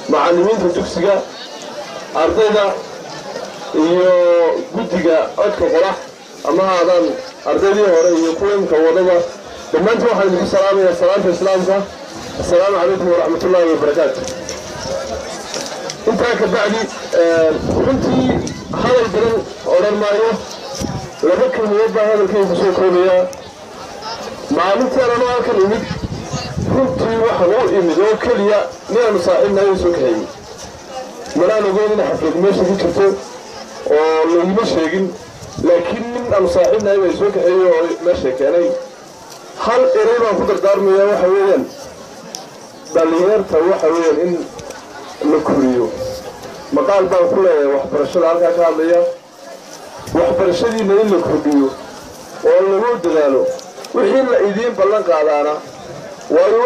معلمين الدكسية أرضنا يجودية أكثر فرح أما هذا أرضي هو يكون كوضبة لما أنتم واحد من السلام يا سلام في الإسلام السلام عليكم ورحمة الله وبركاته. أنت كبعدي كنتي هذا البلد أوران مايو لذكر موضع هذا الكيف سوكوليا معلومتي أنا ما أكل إمد كنتي وحنو إمد وكليا نيا نصائبنا يسوكهي ملا نقول إن حفلة ماشي في كتو ولو مشيقين لكن نصائبنا يسوكهي وماشي كاني هل إريبا قدر دارمي وحويا داليرتا وحويا إن لكوريو مقال بان كله وحبرشد halka ka hadlaya waxbarashadiina in la kordhiyo oo lagu dadaalo wixii la idin ballan qaadana waayo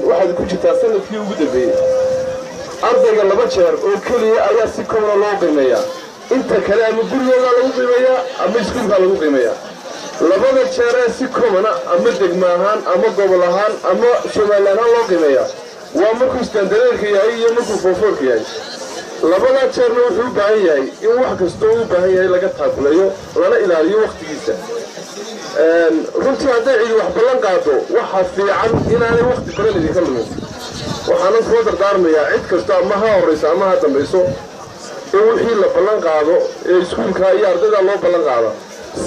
waxaad ku jirtaa sanadkii ugu dambeeyay ardayga laba jeer oo kaliya ayaa si kooban loo qiimeeyaa inta kale ama gurigooda lagu qiimeeyaa ama iskuulka lagu qiimeeyaa labada jeer si kooban ama degmo ahaan ama gobol ahaan ama Soomaaliland loo qiimeeyaa waa markuu standardka yahay iyo markuu fooforka yahay labada jeerna wuxuu baahan yahay in wax kasta uu baahan yahay laga taakulayo lana ilaaliyo waqtigiisa runtii hadday cid wax ballan qaado waxa fiican inaanay waqti badan idinka lumin waxaan ku dardaarmayaa cid kasta ama ha horeysa ama ha dambayso in wixii la ballan qaado ee iskuulka iyo ardayda loo ballan qaado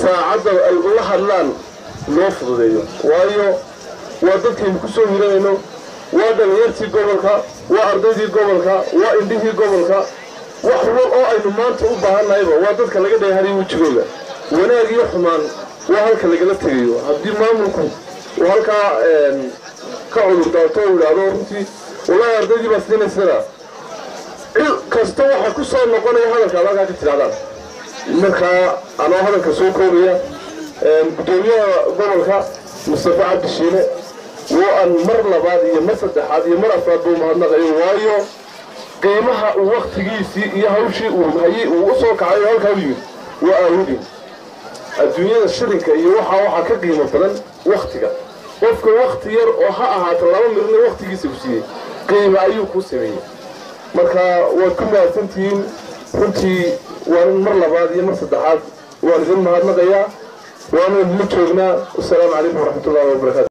saacada ay la hadlaan loo fududeeyo waayo waa dadkii ku soo hiranayno ودليرتي قبلك وأرضي قبلك وإنديه قبلك وحول أو maanta u baahanayba waa dadka laga dheeharay wajigooda wanaag iyo xumaan waa halka laga tagayo hadii maamulku halka ka cudur daato walaalo runtii walaal ardaydi baa siinaysa kasta waxa ku soo noqonaya hadalka laga ka tiraadaan marka ana hadalka soo koobaya gudoomiyaha gobolka Mustafa Abdishine وأن مر لبعض يمسد حد يمر أفراد بمهنا غير وايو قيمها وقت جيسي يهوشي وهي وصلك على هالكوي وأهودي الدنيا الشركة يروحها كقيمة مثلا وقتك وقت ير وحقها طلعوا من وقت جيسي وسيه قيمة أيوك وسمية مركا وكنا سنتين كنتي وأن مر لبعض يمسد حد وأن مهنا غير وأنا نتوجنا والسلام عليكم ورحمة الله وبركاته.